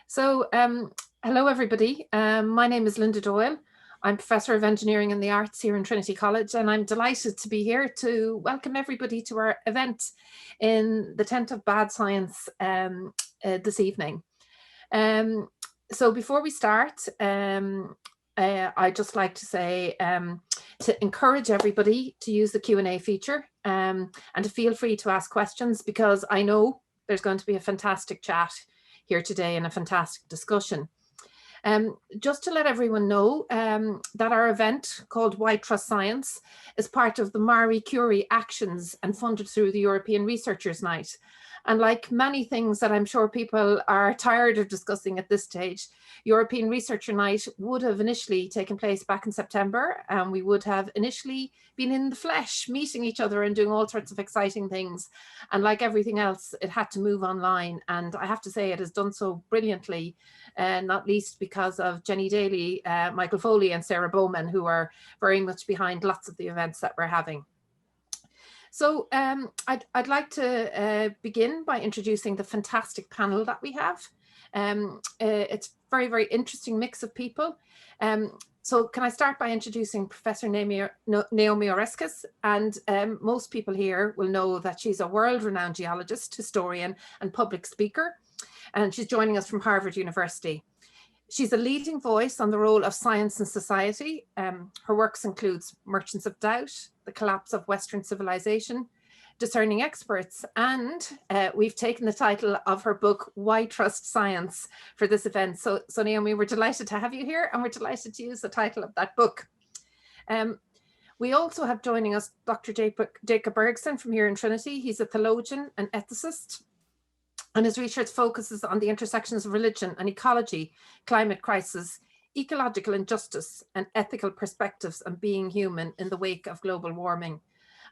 So, hello everybody. My name is Linda Doyle. I'm Professor of Engineering and the Arts here in Trinity College, and I'm delighted to be here to welcome everybody to our event in the tent of bad science this evening. So before we start, I'd just like to say to encourage everybody to use the Q&A feature and to feel free to ask questions, because I know there's going to be a fantastic chat here today and a fantastic discussion. Just to let everyone know that our event called Why Trust Science is part of the Marie Curie Actions and funded through the European Researchers' Night. And like many things that I'm sure people are tired of discussing at this stage, European Researcher Night would have initially taken place back in September, and we would have initially been in the flesh, meeting each other and doing all sorts of exciting things. And like everything else, it had to move online. And I have to say it has done so brilliantly, not least because of Jenny Daly, Michael Foley and Sarah Bowman, who are very much behind lots of the events that we're having. So I'd like to begin by introducing the fantastic panel that we have. It's a very, very interesting mix of people. So can I start by introducing Professor Naomi Oreskes? And most people here will know that she's a world-renowned geologist, historian, and public speaker. And she's joining us from Harvard University. She's a leading voice on the role of science in society. Her works includes Merchants of Doubt, The Collapse of Western Civilization, Discerning Experts, and we've taken the title of her book, Why Trust Science, for this event. So Naomi, we're delighted to have you here, and we're delighted to use the title of that book. We also have joining us Dr. Jacob Erickson from here in Trinity. He's a theologian and ethicist, and his research focuses on the intersections of religion and ecology, climate crisis, ecological injustice, and ethical perspectives on being human in the wake of global warming.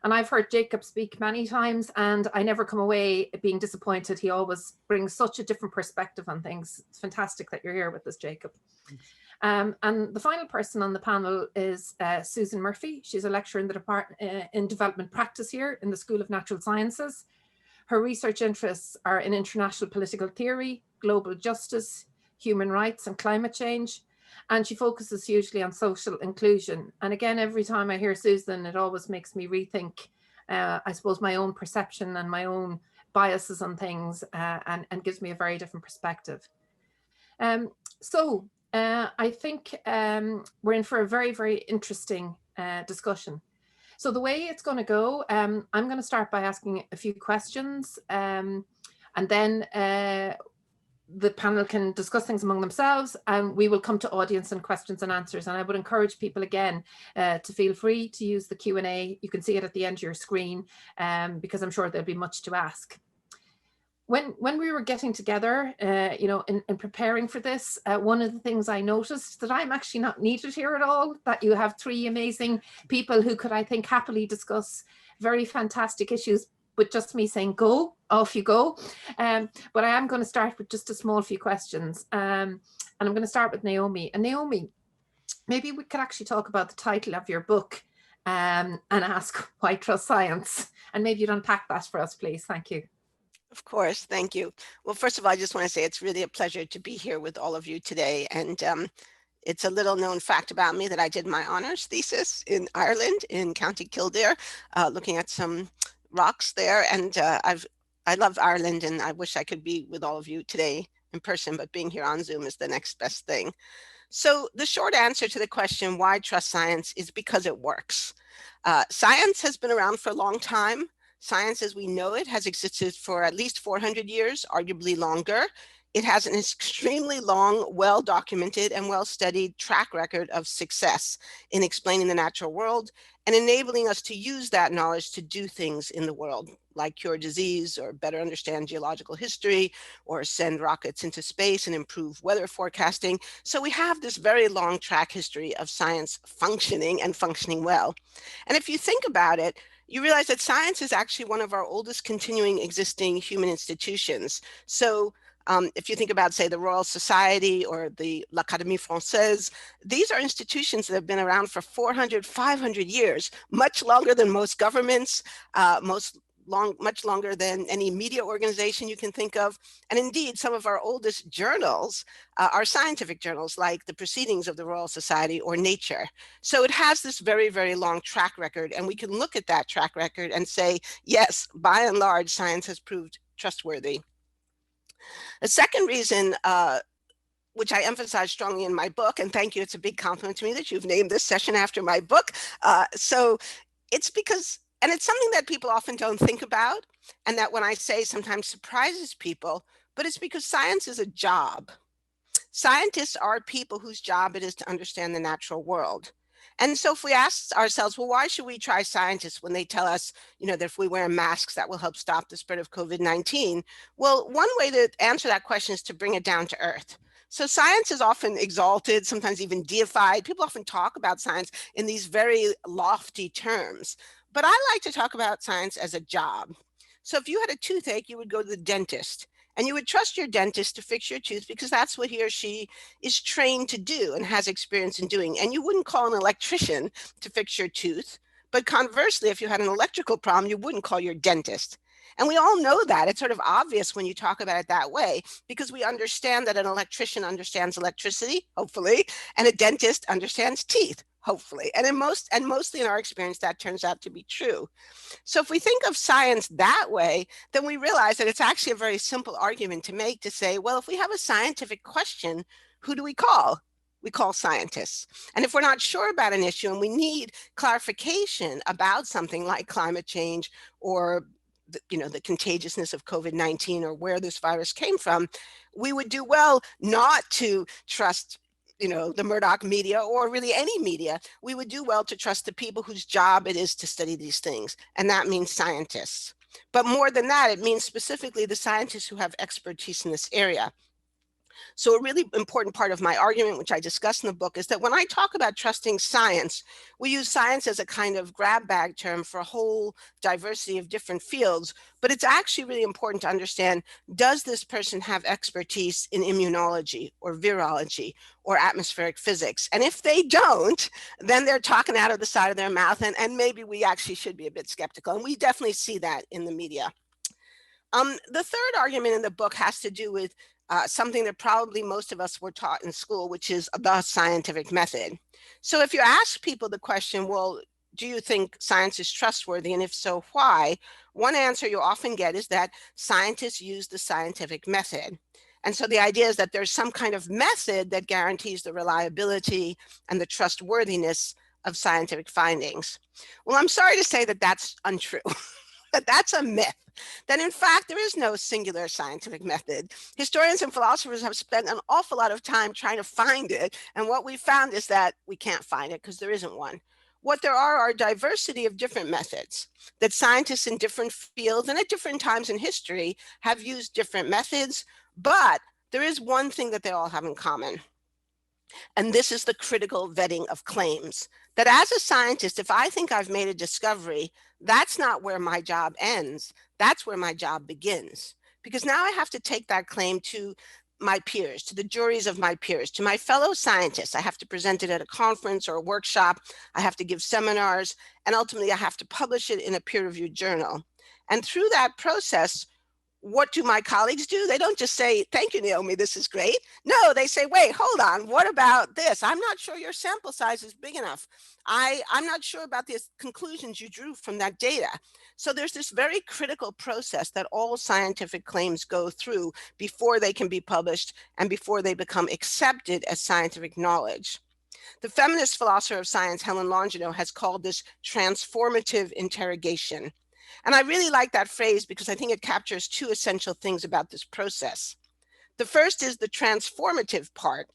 And I've heard Jacob speak many times, and I never come away being disappointed. He always brings such a different perspective on things. It's fantastic that you're here with us, Jacob. And the final person on the panel is Susan Murphy. She's a lecturer in the department in development practice here in the School of Natural Sciences. Her research interests are in international political theory, global justice, human rights, and climate change. And she focuses hugely on social inclusion. And again, every time I hear Susan, it always makes me rethink, I suppose, my own perception and my own biases on things, and gives me a very different perspective. So I think we're in for a very, very interesting discussion. So the way it's going to go, I'm going to start by asking a few questions, and then the panel can discuss things among themselves, and we will come to audience and questions and answers. And I would encourage people again to feel free to use the Q&A. You can see it at the end of your screen, because I'm sure there'll be much to ask. When we were getting together, in preparing for this, one of the things I noticed that I'm actually not needed here at all, that you have three amazing people who could, I think, happily discuss very fantastic issues with just me saying, go, off you go. But I am going to start with just a small few questions. And I'm going to start with Naomi. And Naomi, maybe we could actually talk about the title of your book and ask why trust science. And maybe you'd unpack that for us, please. Thank you. Of course, thank you. Well, first of all, I just want to say it's really a pleasure to be here with all of you today. And it's a little known fact about me that I did my honors thesis in Ireland, in County Kildare, looking at some rocks there. And I love Ireland, and I wish I could be with all of you today in person, but being here on Zoom is the next best thing. So the short answer to the question, why trust science, is because it works. Science has been around for a long time. Science as we know it has existed for at least 400 years, arguably longer. It has an extremely long, well-documented and well-studied track record of success in explaining the natural world and enabling us to use that knowledge to do things in the world, like cure disease or better understand geological history or send rockets into space and improve weather forecasting. So we have this very long track history of science functioning and functioning well. And if you think about it, you realize that science is actually one of our oldest continuing existing human institutions. So if you think about, say, the Royal Society or the L'Académie Française, these are institutions that have been around for 400, 500 years, much longer than most governments, much longer than any media organization you can think of. And indeed, some of our oldest journals are scientific journals like the Proceedings of the Royal Society or Nature. So it has this very, very long track record, and we can look at that track record and say, yes, by and large, science has proved trustworthy. A second reason, which I emphasize strongly in my book, and thank you, it's a big compliment to me that you've named this session after my book. So it's because, and it's something that people often don't think about, and that when I say sometimes surprises people, but it's because science is a job. Scientists are people whose job it is to understand the natural world. And so if we ask ourselves, well, why should we try scientists when they tell us, that if we wear masks, that will help stop the spread of COVID-19? Well, one way to answer that question is to bring it down to earth. So science is often exalted, sometimes even deified. People often talk about science in these very lofty terms, but I like to talk about science as a job. So if you had a toothache, you would go to the dentist. And you would trust your dentist to fix your tooth because that's what he or she is trained to do and has experience in doing. And you wouldn't call an electrician to fix your tooth. But conversely, if you had an electrical problem, you wouldn't call your dentist. And we all know that. It's sort of obvious when you talk about it that way, because we understand that an electrician understands electricity, hopefully, and a dentist understands teeth, hopefully. And mostly in our experience, that turns out to be true. So if we think of science that way, then we realize that it's actually a very simple argument to make, to say, well, if we have a scientific question, who do we call? We call scientists. And if we're not sure about an issue and we need clarification about something like climate change or the contagiousness of COVID-19 or where this virus came from, we would do well not to trust the Murdoch media or really any media. We would do well to trust the people whose job it is to study these things. And that means scientists. But more than that, it means specifically the scientists who have expertise in this area. So a really important part of my argument, which I discuss in the book, is that when I talk about trusting science, we use science as a kind of grab bag term for a whole diversity of different fields. But it's actually really important to understand, does this person have expertise in immunology or virology or atmospheric physics? And if they don't, then they're talking out of the side of their mouth. And maybe we actually should be a bit skeptical. And we definitely see that in the media. The third argument in the book has to do with something that probably most of us were taught in school, which is the scientific method. So if you ask people the question, well, do you think science is trustworthy? And if so, why? One answer you often get is that scientists use the scientific method. And so the idea is that there's some kind of method that guarantees the reliability and the trustworthiness of scientific findings. Well, I'm sorry to say that that's untrue. That that's a myth. That in fact, there is no singular scientific method. Historians and philosophers have spent an awful lot of time trying to find it. And what we found is that we can't find it because there isn't one. What there are a diversity of different methods that scientists in different fields and at different times in history have used different methods, but there is one thing that they all have in common. And this is the critical vetting of claims. That as a scientist, if I think I've made a discovery, that's not where my job ends. That's where my job begins. Because now I have to take that claim to my peers, to the juries of my peers, to my fellow scientists. I have to present it at a conference or a workshop. I have to give seminars, and ultimately I have to publish it in a peer-reviewed journal. And through that process, what do my colleagues do? They don't just say, thank you, Naomi, this is great. No, they say, wait, hold on, what about this? I'm not sure your sample size is big enough. I'm not sure about the conclusions you drew from that data. So there's this very critical process that all scientific claims go through before they can be published and before they become accepted as scientific knowledge. The feminist philosopher of science, Helen Longino, has called this transformative interrogation. And I really like that phrase because I think it captures two essential things about this process. The first is the transformative part,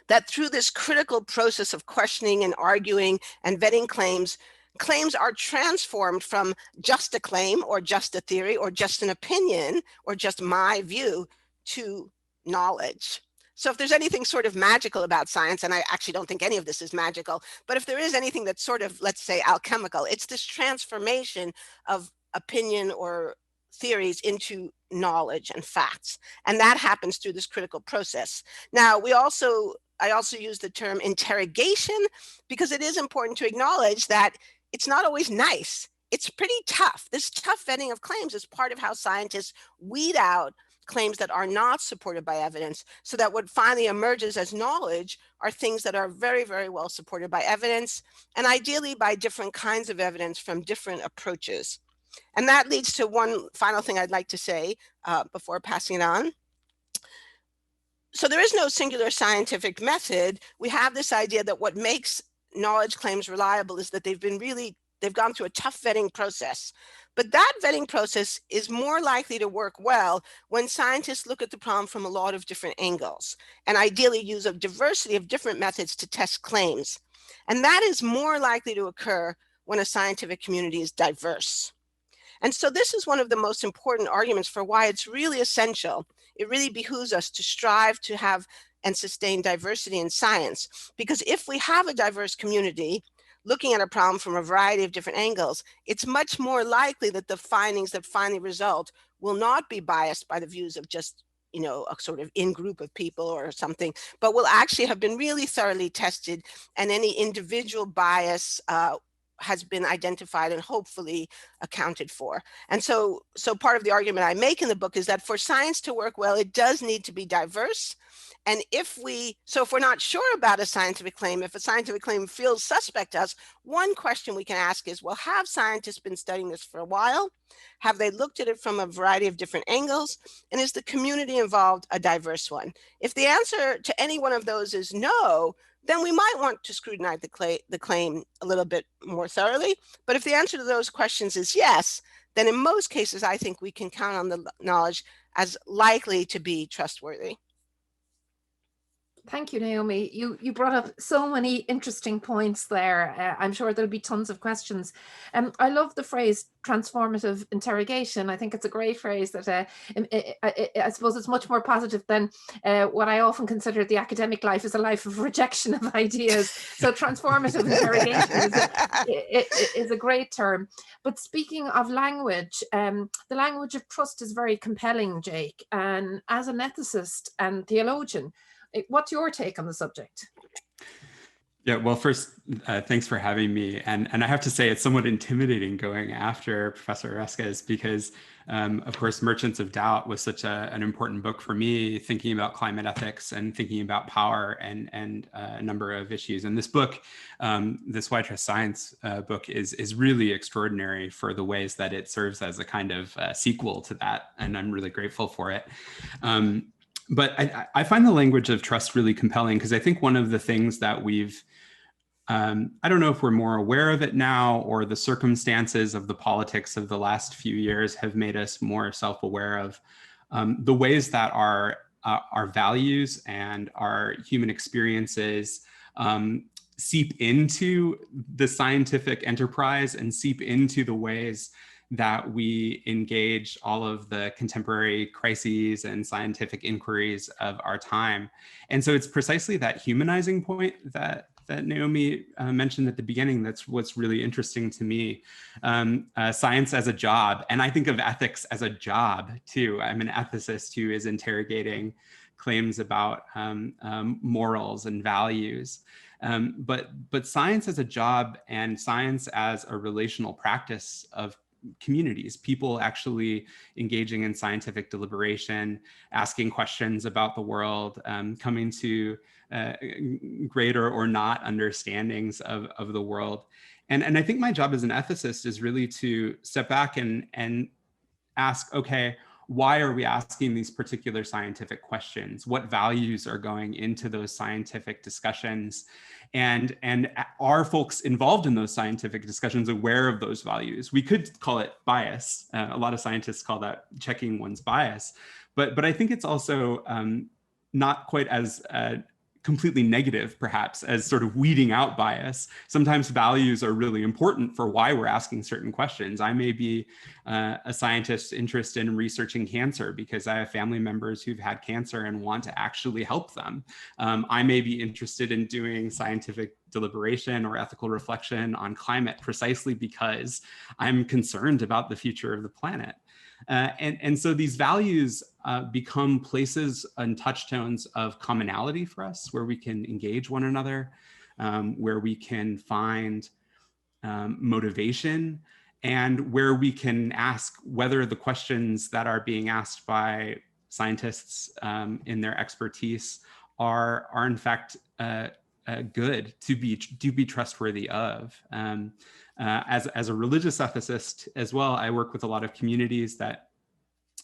that through this critical process of questioning and arguing and vetting claims, claims are transformed from just a claim or just a theory or just an opinion or just my view to knowledge. So if there's anything sort of magical about science, and I actually don't think any of this is magical, but if there is anything that's sort of, let's say, alchemical, it's this transformation of opinion or theories into knowledge and facts. And that happens through this critical process. Now, I also use the term interrogation because it is important to acknowledge that it's not always nice. it's pretty tough. This tough vetting of claims is part of how scientists weed out claims that are not supported by evidence, so that what finally emerges as knowledge are things that are very, very well supported by evidence, and ideally by different kinds of evidence from different approaches. And that leads to one final thing I'd like to say before passing it on. So there is no singular scientific method. We have this idea that what makes knowledge claims reliable is that they've gone through a tough vetting process. But that vetting process is more likely to work well when scientists look at the problem from a lot of different angles, and ideally use a diversity of different methods to test claims. And that is more likely to occur when a scientific community is diverse. And so this is one of the most important arguments for why it's really essential. It really behooves us to strive to have and sustain diversity in science, because if we have a diverse community looking at a problem from a variety of different angles, it's much more likely that the findings that finally result will not be biased by the views of just, you know, a sort of in-group of people or something, but will actually have been really thoroughly tested, and any individual bias has been identified and hopefully accounted for. And so part of the argument I make in the book is that for science to work well, it does need to be diverse. And if we're not sure about a scientific claim, if a scientific claim feels suspect to us, one question we can ask is, well, have scientists been studying this for a while? Have they looked at it from a variety of different angles? And is the community involved a diverse one? If the answer to any one of those is no, then we might want to scrutinize the claim a little bit more thoroughly. But if the answer to those questions is yes, then in most cases, I think we can count on the knowledge as likely to be trustworthy. Thank you, Naomi. You brought up so many interesting points there. I'm sure there'll be tons of questions. I love the phrase transformative interrogation. I think it's a great phrase that I suppose it's much more positive than what I often consider the academic life is a life of rejection of ideas. So transformative interrogation is a great term. But speaking of language, the language of trust is very compelling, Jake. And as an ethicist and theologian, what's your take on the subject? Yeah, well, first, thanks for having me. And I have to say, it's somewhat intimidating going after Professor Oreskes because, of course, Merchants of Doubt was such an important book for me, thinking about climate ethics and thinking about power and a number of issues. And this book, this Why Trust Science book is really extraordinary for the ways that it serves as a kind of sequel to that. And I'm really grateful for it. But I find the language of trust really compelling because I think one of the things that we've, I don't know if we're more aware of it now or the circumstances of the politics of the last few years have made us more self-aware of the ways that our values and our human experiences seep into the scientific enterprise and seep into the ways that we engage all of the contemporary crises and scientific inquiries of our time. And so it's precisely that humanizing point that Naomi mentioned at the beginning that's what's really interesting to me. Science as a job, and I think of ethics as a job too. I'm an ethicist who is interrogating claims about morals and values. But science as a job and science as a relational practice of communities, people actually engaging in scientific deliberation, asking questions about the world, coming to greater or not understandings of the world. And I think my job as an ethicist is really to step back and ask, okay, why are we asking these particular scientific questions? What values are going into those scientific discussions? And are folks involved in those scientific discussions aware of those values? We could call it bias. A lot of scientists call that checking one's bias. But I think it's also not quite as completely negative, perhaps, as sort of weeding out bias. Sometimes values are really important for why we're asking certain questions. I may be a scientist interested in researching cancer because I have family members who've had cancer and want to actually help them. I may be interested in doing scientific deliberation or ethical reflection on climate precisely because I'm concerned about the future of the planet. And so these values become places and touchstones of commonality for us, where we can engage one another, where we can find motivation and where we can ask whether the questions that are being asked by scientists in their expertise are in fact good to be trustworthy of. As a religious ethicist as well, I work with a lot of communities that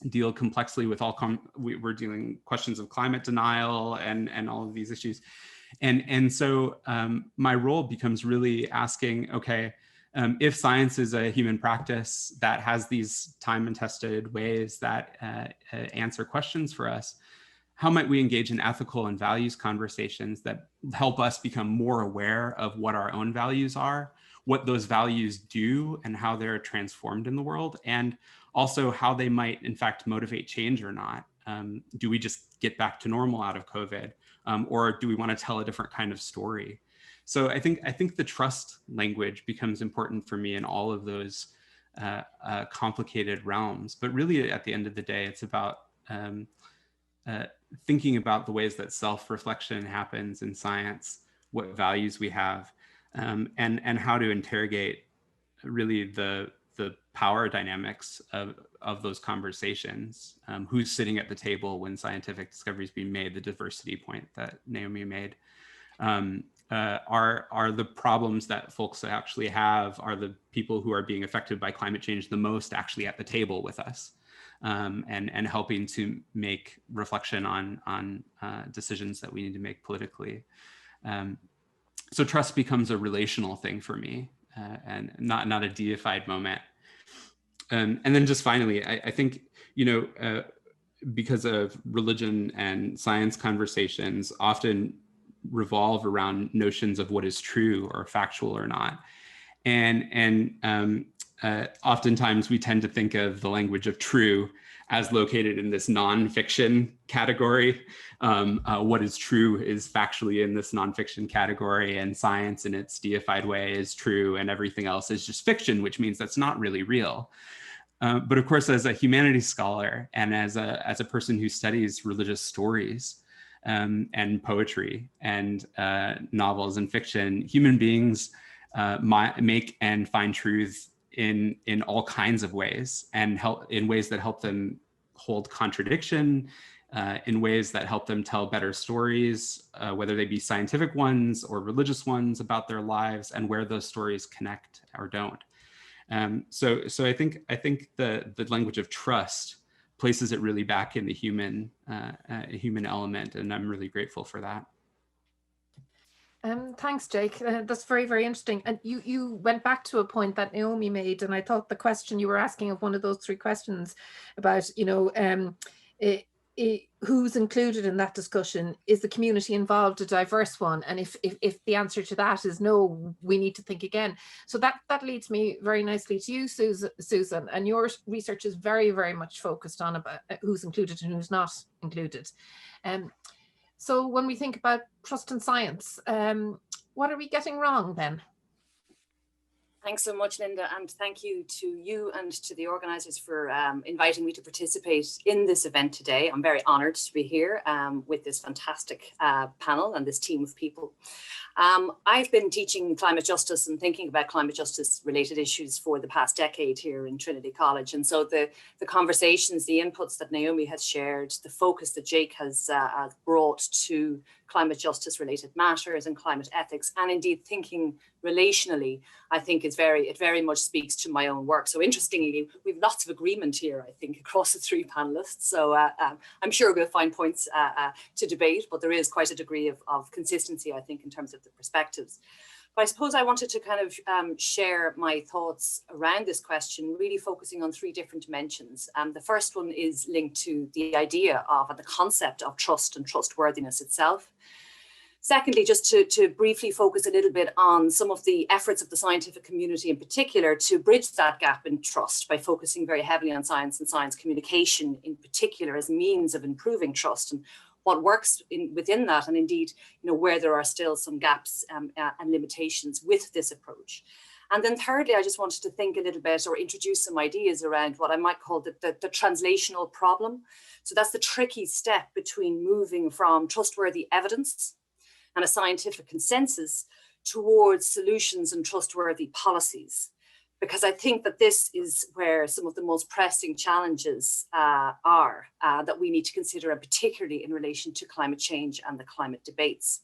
deal complexly with we're dealing questions of climate denial and all of these issues. And so my role becomes really asking, okay, if science is a human practice that has these time and tested ways that answer questions for us, how might we engage in ethical and values conversations that help us become more aware of what our own values are, what those values do and how they're transformed in the world, and also how they might in fact motivate change or not. Do we just get back to normal out of COVID? Or do we want to tell a different kind of story? So I think the trust language becomes important for me in all of those complicated realms. But really, at the end of the day, it's about thinking about the ways that self-reflection happens in science, what values we have, and how to interrogate really the power dynamics of those conversations. Who's sitting at the table when scientific discoveries being made, the diversity point that Naomi made. Are the problems that folks actually have, are the people who are being affected by climate change the most actually at the table with us, and helping to make reflection on decisions that we need to make politically. So trust becomes a relational thing for me, and not a deified moment. And then just finally, I think, because of religion and science conversations often revolve around notions of what is true or factual or not. And oftentimes we tend to think of the language of true as located in this nonfiction category. What is true is factually in this nonfiction category, and science in its deified way is true, and everything else is just fiction, which means that's not really real. But of course, as a humanities scholar and as a person who studies religious stories and poetry and novels and fiction, human beings make and find truth in all kinds of ways, and in ways that help them hold contradiction, in ways that help them tell better stories, whether they be scientific ones or religious ones about their lives, and where those stories connect or don't. So I think the language of trust places it really back in the human element, and I'm really grateful for that. Thanks, Jake. That's very, very interesting. And you went back to a point that Naomi made, and I thought the question you were asking of one of those three questions about, who's included in that discussion, is the community involved a diverse one? And if the answer to that is no, we need to think again. So that leads me very nicely to you, Susan, and your research is very, very much focused on about who's included and who's not included. So when we think about trust in science, what are we getting wrong then? Thanks so much, Linda, and thank you to you and to the organisers for inviting me to participate in this event today. I'm very honoured to be here with this fantastic panel and this team of people. I've been teaching climate justice and thinking about climate justice related issues for the past decade here in Trinity College. And so the conversations, the inputs that Naomi has shared, the focus that Jake has brought to climate justice related matters and climate ethics, and indeed thinking relationally, I think it very much speaks to my own work. So interestingly, we've lots of agreement here, I think, across the three panelists. So I'm sure we'll find points to debate, but there is quite a degree of consistency, I think, in terms of the perspectives. But I suppose I wanted to kind of share my thoughts around this question, really focusing on three different dimensions. The first one is linked to the idea of and the concept of trust and trustworthiness itself. Secondly, just to briefly focus a little bit on some of the efforts of the scientific community in particular to bridge that gap in trust by focusing very heavily on science and science communication in particular as means of improving trust and what works within that, and indeed, where there are still some gaps and limitations with this approach. And then thirdly, I just wanted to think a little bit or introduce some ideas around what I might call the translational problem. So that's the tricky step between moving from trustworthy evidence and a scientific consensus towards solutions and trustworthy policies because I think that this is where some of the most pressing challenges are that we need to consider, and particularly in relation to climate change and the climate debates.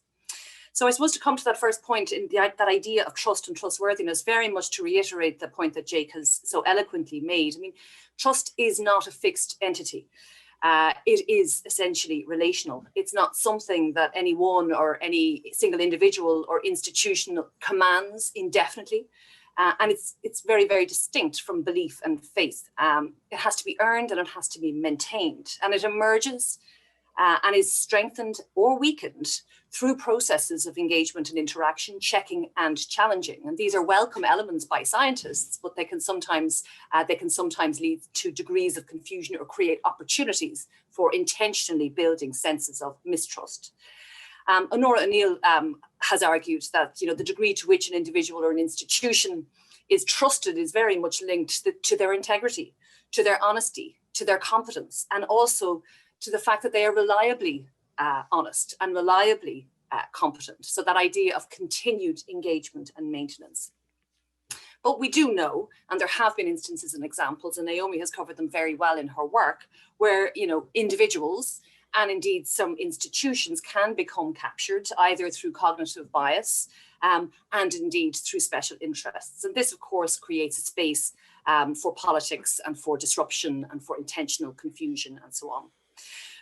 So I suppose to come to that first point, in that idea of trust and trustworthiness, very much to reiterate the point that Jake has so eloquently made. I mean, trust is not a fixed entity. It is essentially relational. It's not something that any one or any single individual or institution commands indefinitely. And it's very, very distinct from belief and faith. It has to be earned and it has to be maintained. And it emerges and is strengthened or weakened through processes of engagement and interaction, checking and challenging. And these are welcome elements by scientists, but they can sometimes lead to degrees of confusion or create opportunities for intentionally building senses of mistrust. Honora O'Neill has argued that the degree to which an individual or an institution is trusted is very much linked to their integrity, to their honesty, to their competence, and also to the fact that they are reliably honest and reliably competent. So that idea of continued engagement and maintenance. But we do know, and there have been instances and examples, and Naomi has covered them very well in her work, where individuals and indeed some institutions can become captured either through cognitive bias and indeed through special interests. And this, of course, creates a space for politics and for disruption and for intentional confusion and so on.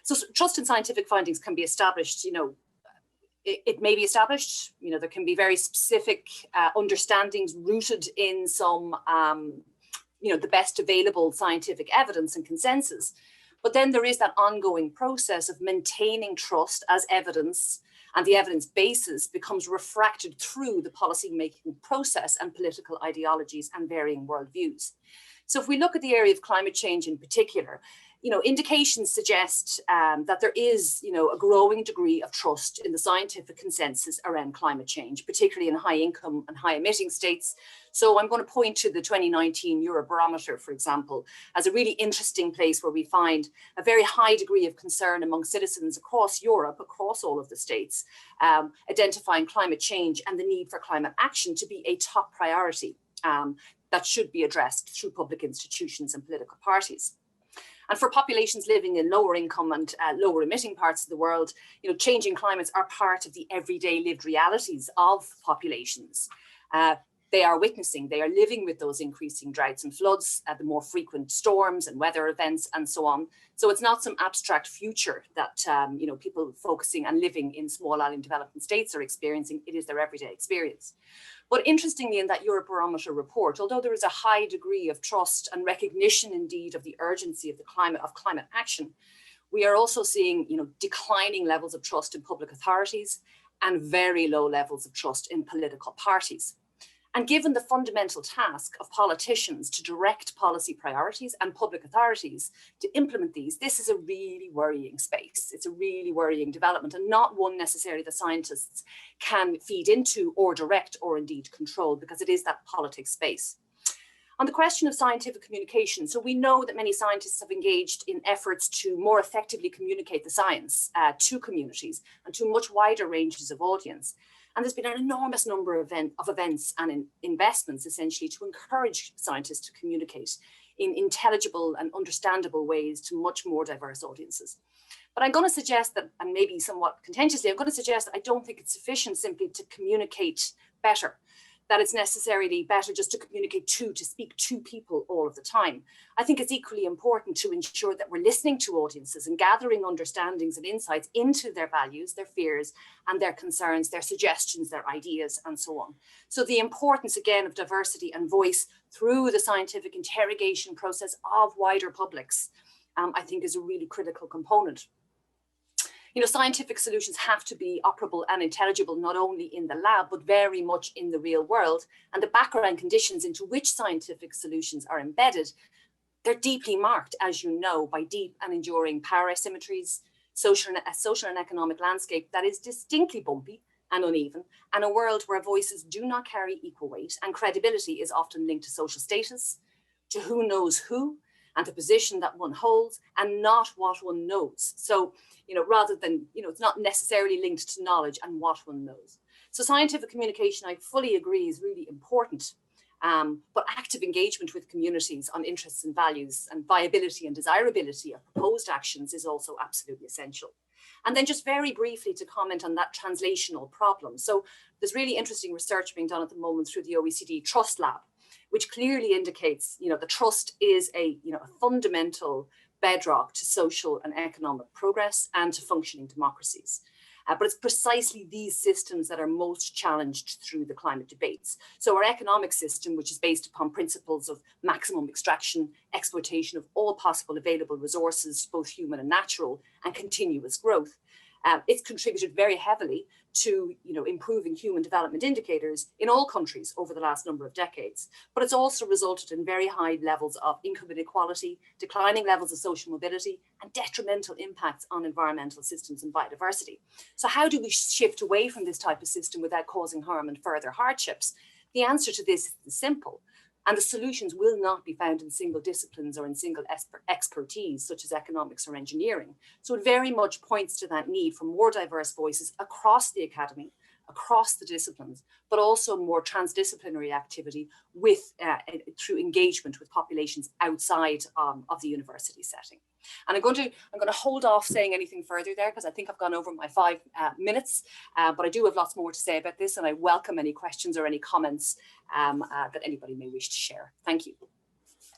So trust in scientific findings can be established, it may be established, there can be very specific understandings rooted in some, the best available scientific evidence and consensus. But then there is that ongoing process of maintaining trust as evidence, and the evidence basis becomes refracted through the policy-making process and political ideologies and varying worldviews. So if we look at the area of climate change in particular, indications suggest that there is, a growing degree of trust in the scientific consensus around climate change, particularly in high income and high emitting states. So I'm going to point to the 2019 Eurobarometer, for example, as a really interesting place where we find a very high degree of concern among citizens across Europe, across all of the states, identifying climate change and the need for climate action to be a top priority that should be addressed through public institutions and political parties. And for populations living in lower income and lower emitting parts of the world, changing climates are part of the everyday lived realities of populations. They are witnessing, they are living with those increasing droughts and floods, the more frequent storms and weather events and so on. So it's not some abstract future that people focusing and living in small island developing states are experiencing. It is their everyday experience. But interestingly, in that Eurobarometer report, although there is a high degree of trust and recognition indeed of the urgency of climate action, we are also seeing declining levels of trust in public authorities and very low levels of trust in political parties. And given the fundamental task of politicians to direct policy priorities and public authorities to implement these, this is a really worrying space. It's a really worrying development, and not one necessarily the scientists can feed into or direct or indeed control, because it is that politics space. On the question of scientific communication, so we know that many scientists have engaged in efforts to more effectively communicate the science to communities and to much wider ranges of audience. And there's been an enormous number of events and investments essentially to encourage scientists to communicate in intelligible and understandable ways to much more diverse audiences. But I'm going to suggest that, and maybe somewhat contentiously, I'm going to suggest that I don't think it's sufficient simply to communicate better, that it's necessarily better just to communicate to speak to people all of the time. I think it's equally important to ensure that we're listening to audiences and gathering understandings and insights into their values, their fears, and their concerns, their suggestions, their ideas, and so on. So the importance, again, of diversity and voice through the scientific interrogation process of wider publics, I think is a really critical component. Scientific solutions have to be operable and intelligible, not only in the lab, but very much in the real world. And the background conditions into which scientific solutions are embedded, they're deeply marked, as you know, by deep and enduring power asymmetries, a social and economic landscape that is distinctly bumpy and uneven, and a world where voices do not carry equal weight, and credibility is often linked to social status, to who knows who, and the position that one holds, and not what one knows. So, rather than, it's not necessarily linked to knowledge and what one knows. So scientific communication, I fully agree, is really important. But active engagement with communities on interests and values and viability and desirability of proposed actions is also absolutely essential. And then just very briefly to comment on that translational problem. So there's really interesting research being done at the moment through the OECD Trust Lab, which clearly indicates, the trust is a fundamental bedrock to social and economic progress and to functioning democracies. But it's precisely these systems that are most challenged through the climate debates. So our economic system, which is based upon principles of maximum extraction, exploitation of all possible available resources, both human and natural, and continuous growth, it's contributed very heavily to improving human development indicators in all countries over the last number of decades. But it's also resulted in very high levels of income inequality, declining levels of social mobility, and detrimental impacts on environmental systems and biodiversity. So how do we shift away from this type of system without causing harm and further hardships? The answer to this is simple. And the solutions will not be found in single disciplines or in single expertise, such as economics or engineering. So it very much points to that need for more diverse voices across the academy, across the disciplines, but also more transdisciplinary activity through engagement with populations outside of the university setting. And I'm going to hold off saying anything further there because I think I've gone over my 5 minutes, but I do have lots more to say about this, and I welcome any questions or any comments that anybody may wish to share. Thank you.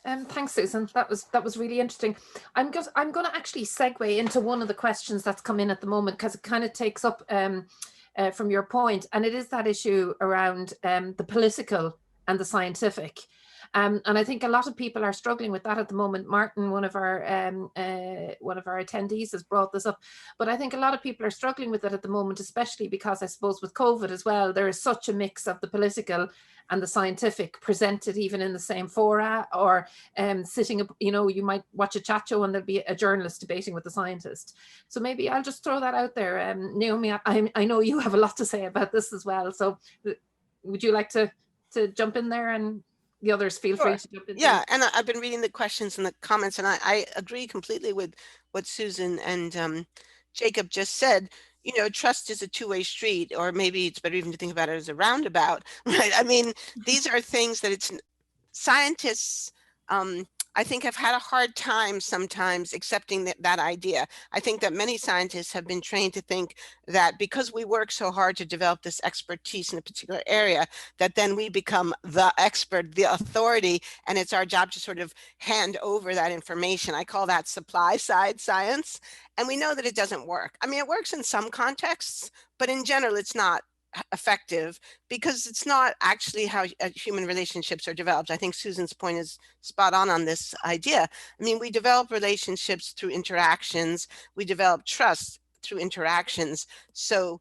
Thanks, Susan. That was really interesting. I'm going to actually segue into one of the questions that's come in at the moment because it kind of takes up from your point, and it is that issue around the political and the scientific. And I think a lot of people are struggling with that at the moment. Martin, one of our attendees, has brought this up, but I think a lot of people are struggling with it at the moment, especially because I suppose with COVID as well, there is such a mix of the political and the scientific presented even in the same fora, or sitting up, you might watch a chat show and there'll be a journalist debating with the scientist. So maybe I'll just throw that out there. Naomi, I know you have a lot to say about this as well. So would you like to jump in there, and the others feel free to jump in? Yeah, and I've been reading the questions and the comments, and I agree completely with what Susan and Jacob just said. Trust is a two-way street, or maybe it's better even to think about it as a roundabout, right? I mean, these are things that scientists, I think, have had a hard time sometimes accepting that idea. I think that many scientists have been trained to think that because we work so hard to develop this expertise in a particular area, that then we become the expert, the authority, and it's our job to sort of hand over that information. I call that supply side science. And we know that it doesn't work. I mean, it works in some contexts, but in general, it's not effective because it's not actually how human relationships are developed. I think Susan's point is spot on this idea. I mean, we develop relationships through interactions. We develop trust through interactions. So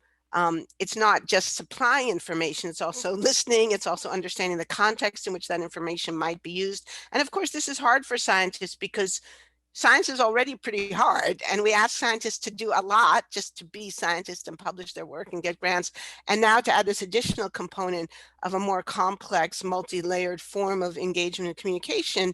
it's not just supplying information, it's also listening, it's also understanding the context in which that information might be used. And of course, this is hard for scientists because science is already pretty hard, and we ask scientists to do a lot just to be scientists and publish their work and get grants. And now to add this additional component of a more complex, multi-layered form of engagement and communication,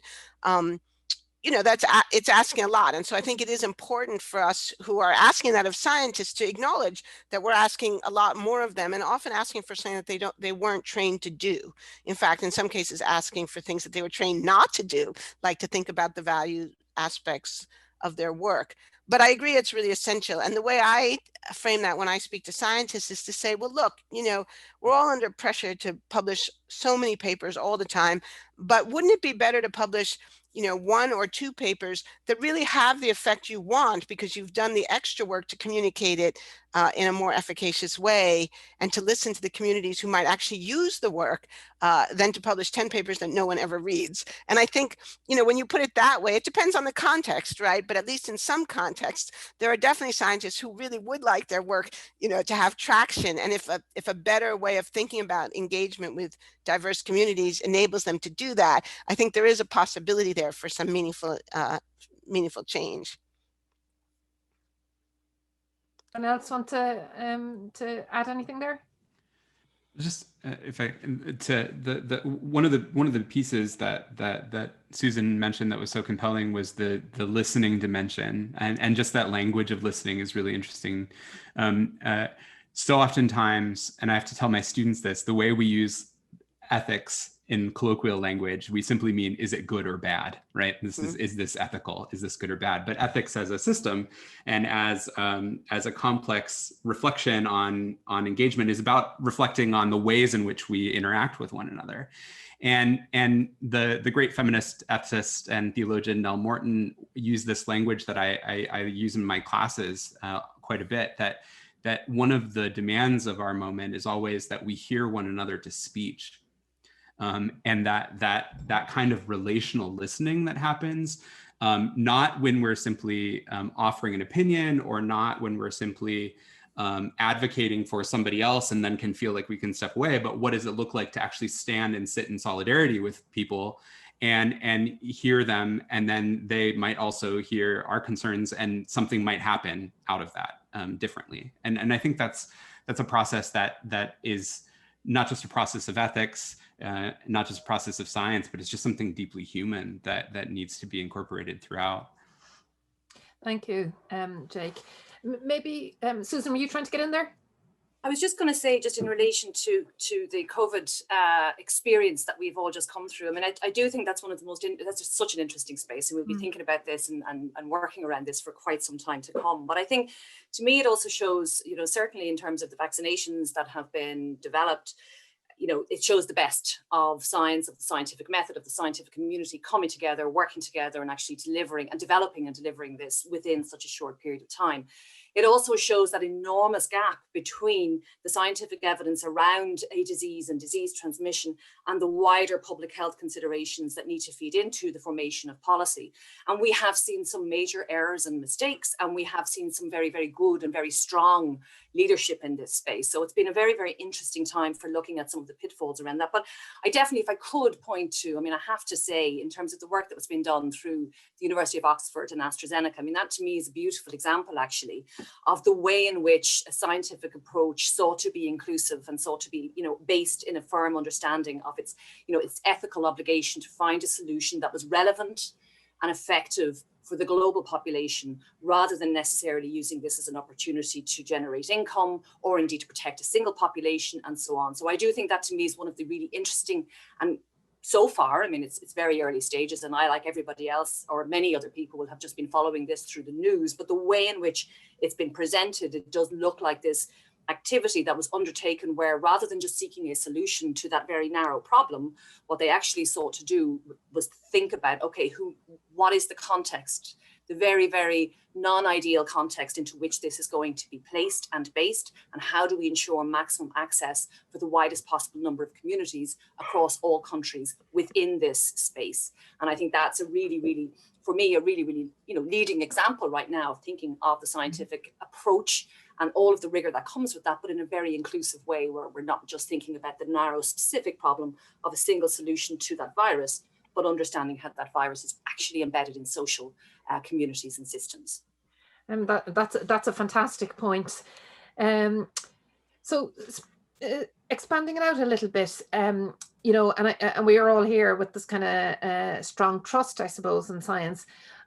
it's asking a lot. And so I think it is important for us who are asking that of scientists to acknowledge that we're asking a lot more of them, and often asking for something that they weren't trained to do. In fact, in some cases, asking for things that they were trained not to do, like to think about the value aspects of their work. But I agree it's really essential. And the way I frame that when I speak to scientists is to say, well, look, we're all under pressure to publish so many papers all the time, but wouldn't it be better to publish 1 or 2 papers that really have the effect you want because you've done the extra work to communicate it in a more efficacious way, and to listen to the communities who might actually use the work than to publish 10 papers that no one ever reads. And I think, when you put it that way, it depends on the context, right? But at least in some contexts, there are definitely scientists who really would like their work, to have traction. And if a better way of thinking about engagement with diverse communities enables them to do that, I think there is a possibility there for some meaningful change. Anyone else want to add anything there? Just if I one of the pieces that Susan mentioned that was so compelling was the listening dimension, and just that language of listening is really interesting. So oftentimes, and I have to tell my students this, the way we use ethics in colloquial language, we simply mean, is it good or bad, right? This is this ethical? Is this good or bad? But ethics as a system and as a complex reflection on engagement is about reflecting on the ways in which we interact with one another. And the great feminist ethicist and theologian Nell Morton used this language that I use in my classes quite a bit, that one of the demands of our moment is always that we hear one another to speech. And that kind of relational listening that happens, not when we're simply offering an opinion, or not when we're simply advocating for somebody else and then can feel like we can step away, but what does it look like to actually stand and sit in solidarity with people and hear them, and then they might also hear our concerns, and something might happen out of that differently. And I think that's a process that is not just a process of ethics, not just a process of science, but it's just something deeply human that needs to be incorporated throughout. Thank you, Jake. Maybe, Susan, were you trying to get in there? I was just going to say, just in relation to the COVID experience that we've all just come through. I mean, I do think that's one of the most, that's just such an interesting space, and we'll be thinking about this and working around this for quite some time to come. But I think, to me, it also shows, you know, certainly in terms of the vaccinations that have been developed, you know, it shows the best of science, of the scientific method, of the scientific community coming together, working together, and actually delivering and developing and delivering this within such a short period of time. It also shows that enormous gap between the scientific evidence around a disease and disease transmission and the wider public health considerations that need to feed into the formation of policy. And we have seen some major errors and mistakes, and we have seen some very, very good and very strong leadership in this space. So it's been a very, very interesting time for looking at some of the pitfalls around that. But I definitely, if I could point to, I mean, I have to say, in terms of the work that was being done through the University of Oxford and AstraZeneca, I mean, that to me is a beautiful example, actually, of the way in which a scientific approach sought to be inclusive and sought to be, you know, based in a firm understanding of its, you know, its ethical obligation to find a solution that was relevant and effective for the global population, rather than necessarily using this as an opportunity to generate income or indeed to protect a single population and so on. So I do think that, to me, is one of the really interesting, and so far, I mean, it's very early stages, and I, like everybody else or many other people, will have just been following this through the news, but the way in which it's been presented, it does look like this activity that was undertaken where, rather than just seeking a solution to that very narrow problem, what they actually sought to do was think about, okay, what is the context, the very, very non-ideal context into which this is going to be placed and based, and how do we ensure maximum access for the widest possible number of communities across all countries within this space. And I think that's a really, really, for me, a really, really, you know, leading example right now of thinking of the scientific approach and all of the rigor that comes with that, but in a very inclusive way, where we're not just thinking about the narrow specific problem of a single solution to that virus, but understanding how that virus is actually embedded in social communities and systems. And that's a fantastic point. So expanding it out a little bit, you know, and we are all here with this kind of strong trust, I suppose, in science.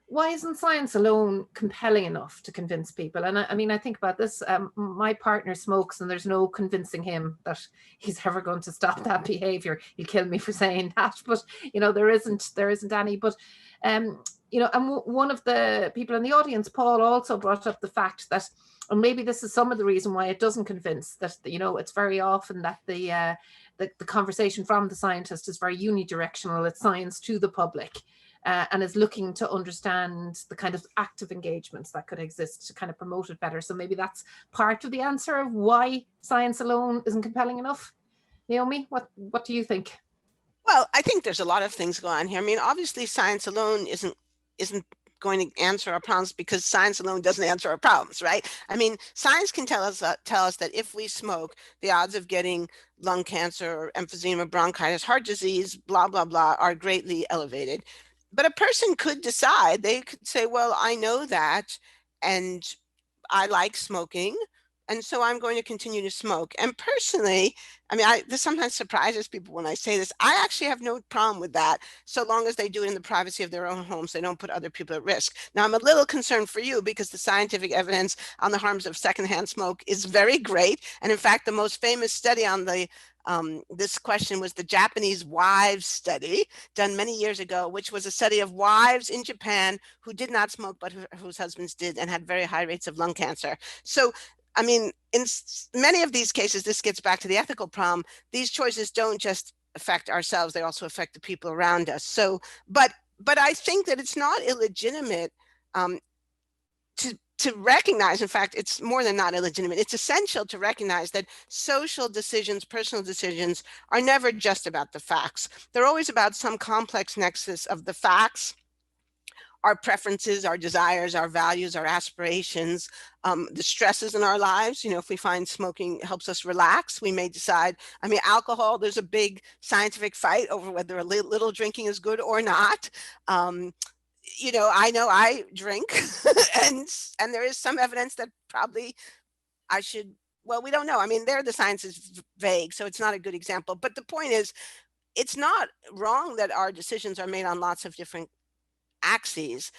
Why isn't science alone compelling enough to convince people? And I mean, I think about this, my partner smokes, and there's no convincing him that he's ever going to stop that behavior. He'll kill me for saying that, but, you know, there isn't any, but, you know, and one of the people in the audience, Paul, also brought up the fact that, and maybe this is some of the reason why it doesn't convince, that, you know, it's very often that the conversation from the scientist is very unidirectional. It's science to the public. And is looking to understand the kind of active engagements that could exist to kind of promote it better. So maybe that's part of the answer of why science alone isn't compelling enough. Naomi, what do you think? Well, I think there's a lot of things going on here. I mean, obviously, science alone isn't going to answer our problems, because science alone doesn't answer our problems, right? I mean, science can tell us that if we smoke, the odds of getting lung cancer or emphysema, bronchitis, heart disease, blah, blah, blah, are greatly elevated. But a person could decide, they could say, well, I know that, and I like smoking, and so I'm going to continue to smoke. And personally, I mean, this sometimes surprises people when I say this. I actually have no problem with that, so long as they do it in the privacy of their own homes. They don't put other people at risk. Now, I'm a little concerned for you because the scientific evidence on the harms of secondhand smoke is very great. And in fact, the most famous study on the this question was the Japanese wives study done many years ago, which was a study of wives in Japan who did not smoke, but whose husbands did, and had very high rates of lung cancer. So, I mean, in many of these cases, this gets back to the ethical problem. These choices don't just affect ourselves, they also affect the people around us. So, but I think that it's not illegitimate to recognize, in fact, it's more than not illegitimate, it's essential to recognize that social decisions, personal decisions, are never just about the facts. They're always about some complex nexus of the facts, our preferences, our desires, our values, our aspirations, the stresses in our lives. You know, if we find smoking helps us relax, we may decide. I mean, alcohol, there's a big scientific fight over whether a little drinking is good or not. You know I drink and there is some evidence that probably I should, well, we don't know. I mean, the science is vague, so it's not a good example. But the point is, it's not wrong that our decisions are made on lots of different axes.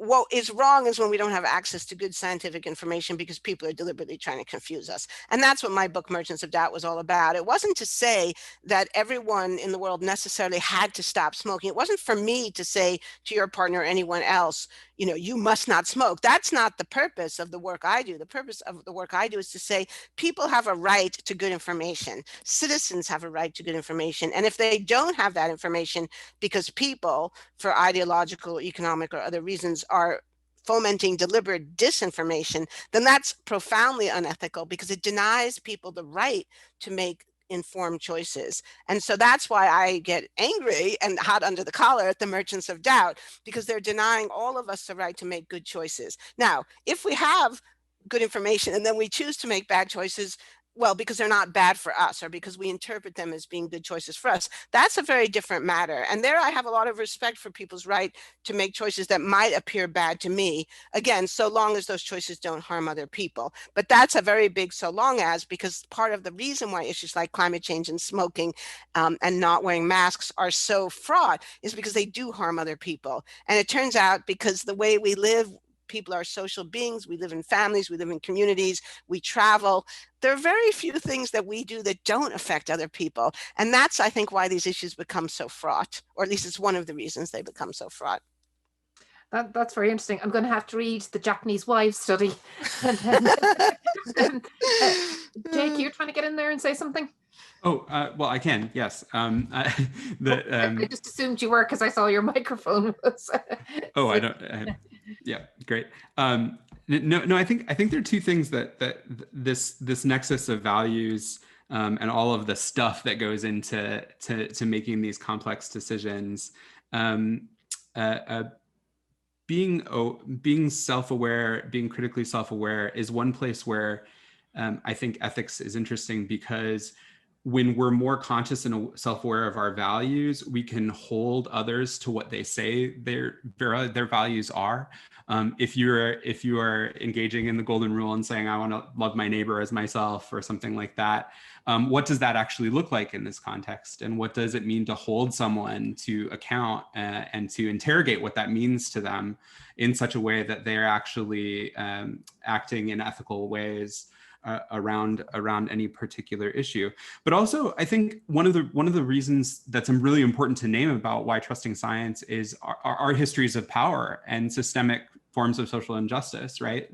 What is wrong is when we don't have access to good scientific information because people are deliberately trying to confuse us. And that's what my book, Merchants of Doubt, was all about. It wasn't to say that everyone in the world necessarily had to stop smoking. It wasn't for me to say to your partner or anyone else, you know, you must not smoke. That's not the purpose of the work I do. The purpose of the work I do is to say people have a right to good information. Citizens have a right to good information. And if they don't have that information because people, for ideological, economic, or other reasons, are fomenting deliberate disinformation, then that's profoundly unethical because it denies people the right to make informed choices. And so that's why I get angry and hot under the collar at the Merchants of Doubt, because they're denying all of us the right to make good choices. Now, if we have good information and then we choose to make bad choices, well, because they're not bad for us or because we interpret them as being good choices for us, that's a very different matter. And there I have a lot of respect for people's right to make choices that might appear bad to me, again, so long as those choices don't harm other people. But that's a very big so long as, because part of the reason why issues like climate change and smoking and not wearing masks are so fraught is because they do harm other people. And it turns out because the way we live, people are social beings, we live in families, we live in communities, we travel. There are very few things that we do that don't affect other people. And that's, I think, why these issues become so fraught, or at least it's one of the reasons they become so fraught. That's very interesting. I'm going to have to read the Japanese wives study. Jake, you're trying to get in there and say something? Oh, well, I can, yes. I just assumed you were because I saw your microphone was. Oh, I don't. Yeah, great. No, I think there are two things that this nexus of values and all of the stuff that goes into making these complex decisions. Being self-aware, being critically self-aware is one place where I think ethics is interesting, because when we're more conscious and self-aware of our values, we can hold others to what they say their values are. If you are engaging in the golden rule and saying, I want to love my neighbor as myself or something like that, what does that actually look like in this context? And what does it mean to hold someone to account and to interrogate what that means to them in such a way that they're actually acting in ethical ways around any particular issue? But also, I think one of the reasons that's really important to name about why trusting science is our histories of power and systemic forms of social injustice, right?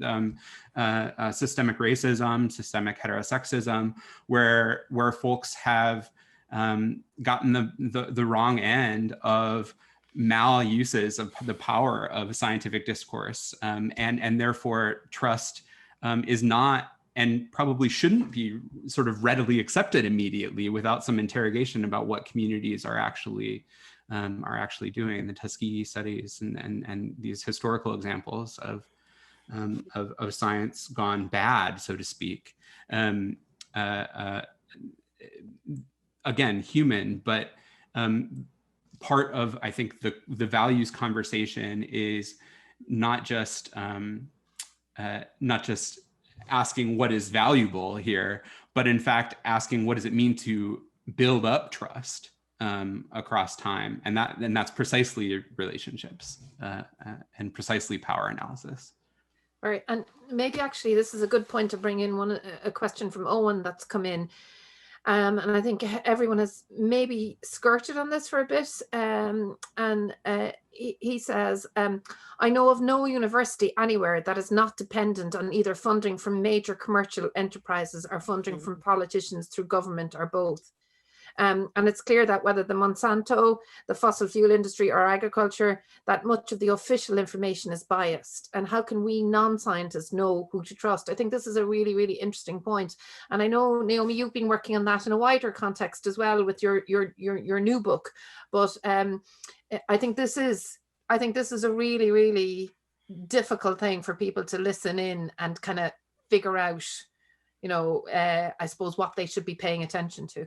Systemic racism, systemic heterosexism, where folks have gotten the wrong end of maluses of the power of scientific discourse, and therefore trust is not, and probably shouldn't be, sort of readily accepted immediately without some interrogation about what communities are actually doing. The Tuskegee studies and these historical examples of science gone bad, so to speak. Again, human, but part of, I think, the values conversation is not just asking what is valuable here, but in fact asking what does it mean to build up trust across time, and that's precisely relationships and precisely power analysis. Right, and maybe actually this is a good point to bring in a question from Owen that's come in. And I think everyone has maybe skirted on this for a bit. He says, I know of no university anywhere that is not dependent on either funding from major commercial enterprises or funding from politicians through government or both. And it's clear that whether the Monsanto, the fossil fuel industry or agriculture, that much of the official information is biased. And how can we non-scientists know who to trust? I think this is a really, really interesting point. And I know, Naomi, you've been working on that in a wider context as well with your new book. But I think this is a really, really difficult thing for people to listen in and kind of figure out, I suppose, what they should be paying attention to.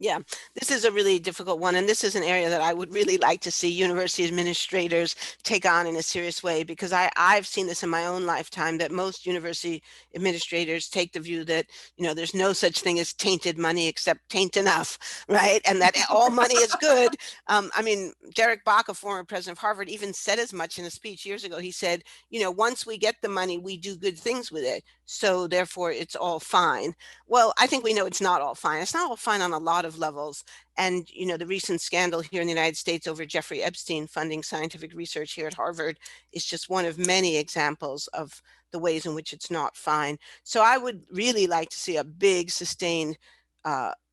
Yeah, this is a really difficult one. And this is an area that I would really like to see university administrators take on in a serious way, because I've seen this in my own lifetime, that most university administrators take the view that, there's no such thing as tainted money except taint enough, right? And that all money is good. I mean, Derek Bach, a former president of Harvard, even said as much in a speech years ago. He said, once we get the money, we do good things with it. So therefore, it's all fine. Well, I think we know it's not all fine. It's not all fine on a lot of levels. And, the recent scandal here in the United States over Jeffrey Epstein funding scientific research here at Harvard is just one of many examples of the ways in which it's not fine. So I would really like to see a big sustained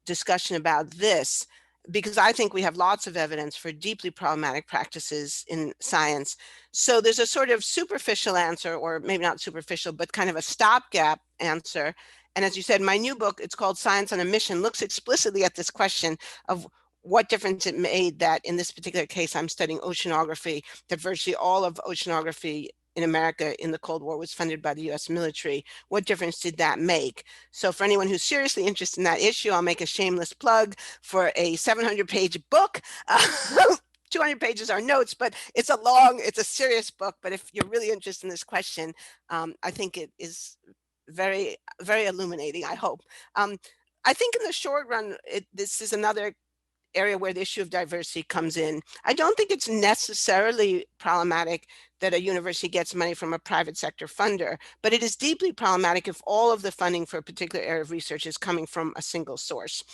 discussion about this, because I think we have lots of evidence for deeply problematic practices in science. So there's a sort of superficial answer, or maybe not superficial, but kind of a stopgap answer. And as you said, my new book, it's called Science on a Mission, looks explicitly at this question of what difference it made that in this particular case, I'm studying oceanography, that virtually all of oceanography in America in the Cold War was funded by the US military. What difference did that make? So for anyone who's seriously interested in that issue, I'll make a shameless plug for a 700-page book. 200 pages are notes, but it's a serious book. But if you're really interested in this question, I think it is very, very illuminating, I hope. I think in the short run, this is another area where the issue of diversity comes in. I don't think it's necessarily problematic that a university gets money from a private sector funder, but it is deeply problematic if all of the funding for a particular area of research is coming from a single source.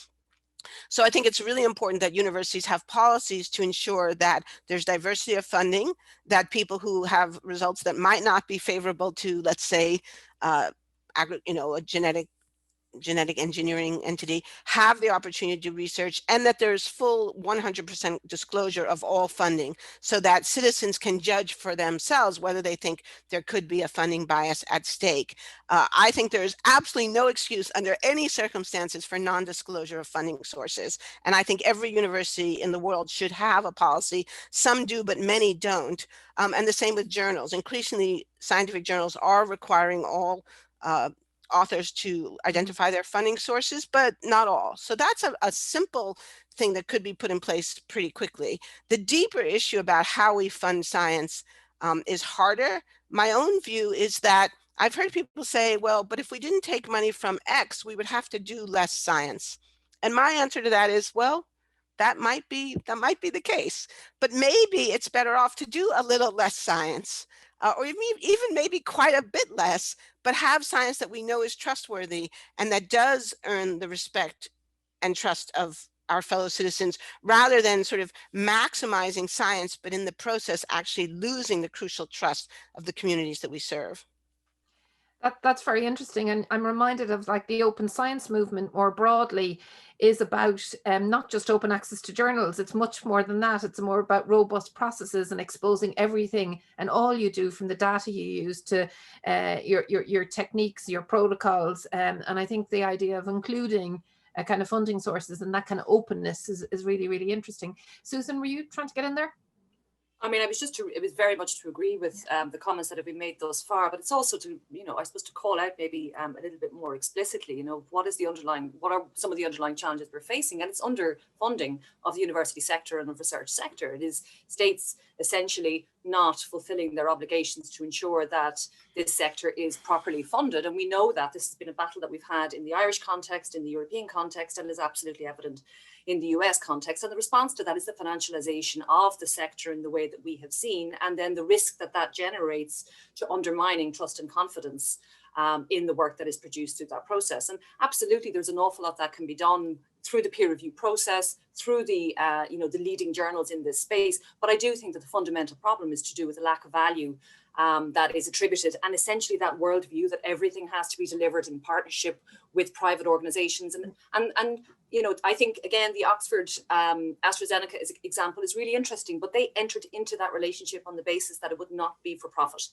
So I think it's really important that universities have policies to ensure that there's diversity of funding, that people who have results that might not be favorable to, let's say, a genetic engineering entity have the opportunity to do research, and that there's full 100% disclosure of all funding, so that citizens can judge for themselves whether they think there could be a funding bias at stake. I think there's absolutely no excuse under any circumstances for non-disclosure of funding sources. And I think every university in the world should have a policy. Some do, but many don't. And the same with journals. Increasingly, scientific journals are requiring all authors to identify their funding sources, but not all. So that's a simple thing that could be put in place pretty quickly. The deeper issue about how we fund science is harder. My own view is that I've heard people say, well, but if we didn't take money from X, we would have to do less science. And my answer to that is, well, that might be the case, but maybe it's better off to do a little less science, or even maybe quite a bit less, but have science that we know is trustworthy and that does earn the respect and trust of our fellow citizens, rather than sort of maximizing science, but in the process actually losing the crucial trust of the communities that we serve. That's very interesting. And I'm reminded of like the open science movement more broadly is about not just open access to journals. It's much more than that. It's more about robust processes and exposing everything and all you do, from the data you use to your techniques, your protocols. And I think the idea of including kind of funding sources and that kind of openness is really, really interesting. Susan, were you trying to get in there? I mean, it was very much to agree with the comments that have been made thus far, but it's also to, I suppose, to call out maybe a little bit more explicitly, what are some of the underlying challenges we're facing? And it's underfunding of the university sector and the research sector. It is states essentially not fulfilling their obligations to ensure that this sector is properly funded. And we know that this has been a battle that we've had in the Irish context, in the European context, and is absolutely evident in the US context. And the response to that is the financialization of the sector in the way that we have seen, and then the risk that that generates to undermining trust and confidence in the work that is produced through that process. And absolutely, there's an awful lot that can be done through the peer review process, through the the leading journals in this space. But I do think that the fundamental problem is to do with the lack of value that is attributed, and essentially that worldview that everything has to be delivered in partnership with private organizations. And I think, again, the Oxford AstraZeneca example is really interesting, but they entered into that relationship on the basis that it would not be for profit.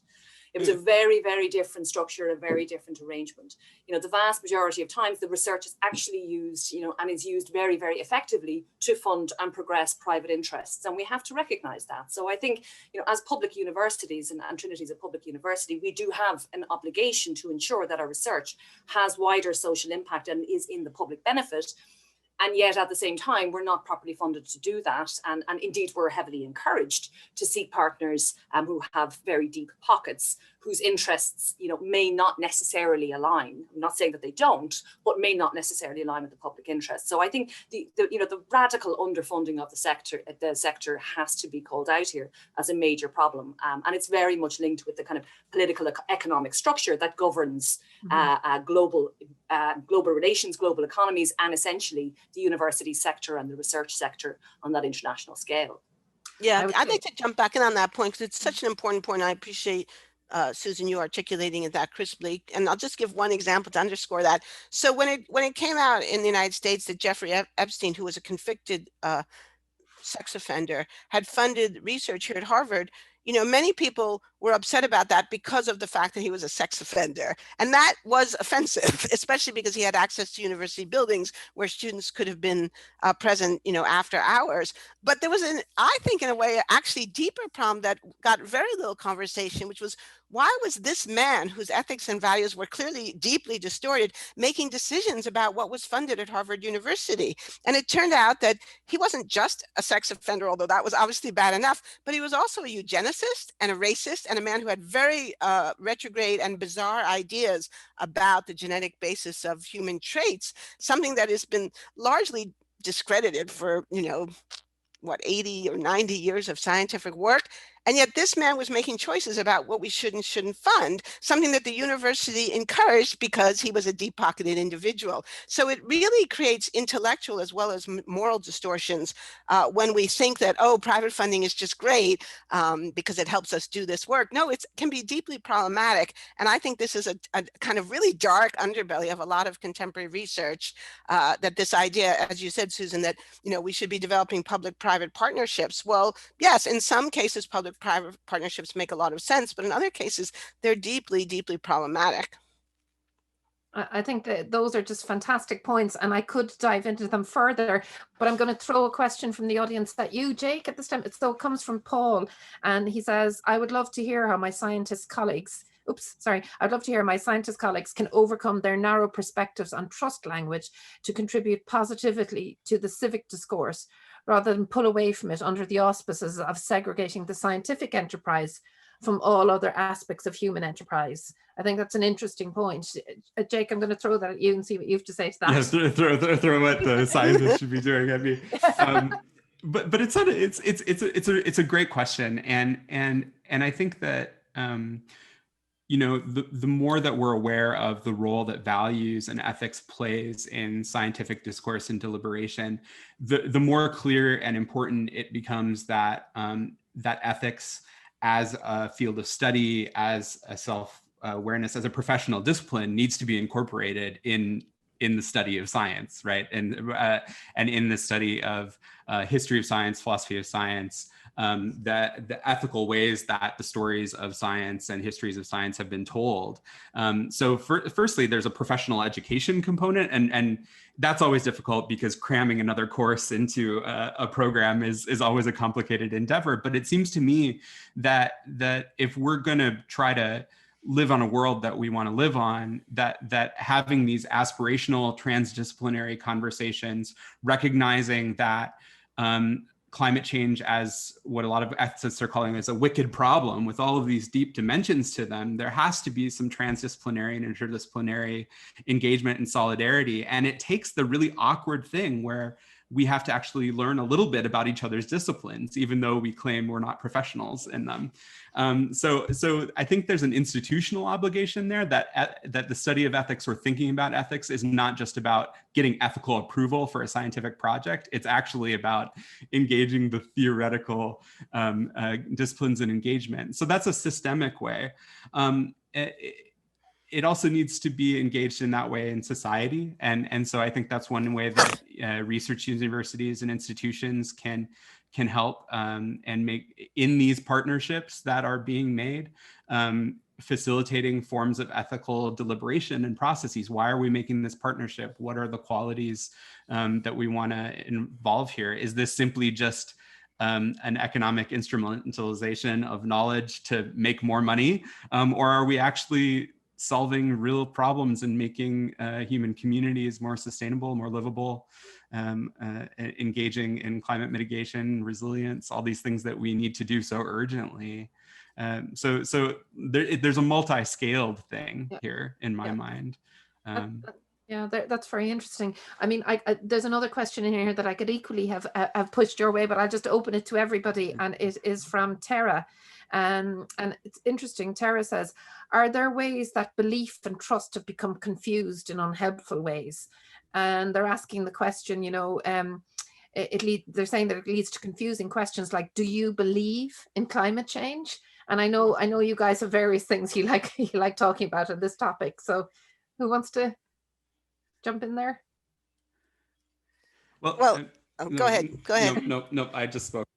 It was a very, very different structure, a very different arrangement. The vast majority of times the research is actually used, and is used very, very effectively to fund and progress private interests. And we have to recognize that. So I think, as public universities, and Trinity is a public university, we do have an obligation to ensure that our research has wider social impact and is in the public benefit. And yet at the same time, we're not properly funded to do that. And indeed, we're heavily encouraged to seek partners who have very deep pockets, whose interests, may not necessarily align. I'm not saying that they don't, but may not necessarily align with the public interest. So I think the radical underfunding of the sector has to be called out here as a major problem. And it's very much linked with the kind of political economic structure that governs global relations, global economies, and essentially the university sector and the research sector on that international scale. Yeah, I'd like to jump back in on that point because it's such an important point. I appreciate Susan, you articulating it that crisply. And I'll just give one example to underscore that. So when it came out in the United States that Jeffrey Epstein, who was a convicted sex offender, had funded research here at Harvard, many people were upset about that because of the fact that he was a sex offender. And that was offensive, especially because he had access to university buildings where students could have been present, after hours. But there was I think in a way, actually deeper problem that got very little conversation, which was, why was this man whose ethics and values were clearly deeply distorted making decisions about what was funded at Harvard University? And it turned out that he wasn't just a sex offender, although that was obviously bad enough, but he was also a eugenicist and a racist and a man who had very retrograde and bizarre ideas about the genetic basis of human traits, something that has been largely discredited for, 80 or 90 years of scientific work. And yet this man was making choices about what we should and shouldn't fund, something that the university encouraged because he was a deep-pocketed individual. So it really creates intellectual as well as moral distortions when we think that, private funding is just great because it helps us do this work. No, it can be deeply problematic. And I think this is a kind of really dark underbelly of a lot of contemporary research, that this idea, as you said, Susan, that, we should be developing public-private partnerships. Well, yes, in some cases, public-private partnerships make a lot of sense, but in other cases, they're deeply, deeply problematic. I think that those are just fantastic points, and I could dive into them further, but I'm going to throw a question from the audience at you, Jake, at this time. So it comes from Paul, and he says, I would love to hear how my scientist colleagues can overcome their narrow perspectives on trust language to contribute positively to the civic discourse, rather than pull away from it under the auspices of segregating the scientific enterprise from all other aspects of human enterprise. I think that's an interesting point. Jake, I'm going to throw that at you and see what you have to say to that. Yes, throw what the scientists should be doing at me. But it's a great question, and I think that the more that we're aware of the role that values and ethics plays in scientific discourse and deliberation, the more clear and important it becomes that that ethics as a field of study, as a self-awareness, as a professional discipline needs to be incorporated in in the study of science, right? And in the study of history of science, philosophy of science, the ethical ways that the stories of science and histories of science have been told. So firstly, there's a professional education component, and that's always difficult because cramming another course into a program is always a complicated endeavor. But it seems to me that if we're going to try to live on a world that we want to live on, that having these aspirational transdisciplinary conversations, recognizing that climate change, as what a lot of ethicists are calling, is a wicked problem with all of these deep dimensions to them, there has to be some transdisciplinary and interdisciplinary engagement and solidarity. And it takes the really awkward thing where we have to actually learn a little bit about each other's disciplines, even though we claim we're not professionals in them. So I think there's an institutional obligation there that the study of ethics or thinking about ethics is not just about getting ethical approval for a scientific project. It's actually about engaging the theoretical disciplines and engagement. So that's a systemic way. It also needs to be engaged in that way in society. And so I think that's one way that research universities and institutions can help and make in these partnerships that are being made, facilitating forms of ethical deliberation and processes. Why are we making this partnership? What are the qualities that we want to involve here? Is this simply just an economic instrumentalization of knowledge to make more money? Or are we actually solving real problems and making human communities more sustainable, more livable, engaging in climate mitigation, resilience, all these things that we need to do so urgently. So there's a multi-scaled thing here in my mind. Yeah, that's very interesting. I mean, there's another question in here that I could equally have pushed your way, but I'll just open it to everybody, and it is from Tara. And it's interesting. Tara says, are there ways that belief and trust have become confused in unhelpful ways? And they're asking the question, you know, they're saying that it leads to confusing questions like, do you believe in climate change? And I know you guys have various things you like talking about on this topic. So who wants to jump in there? Well, go ahead. No, I just spoke.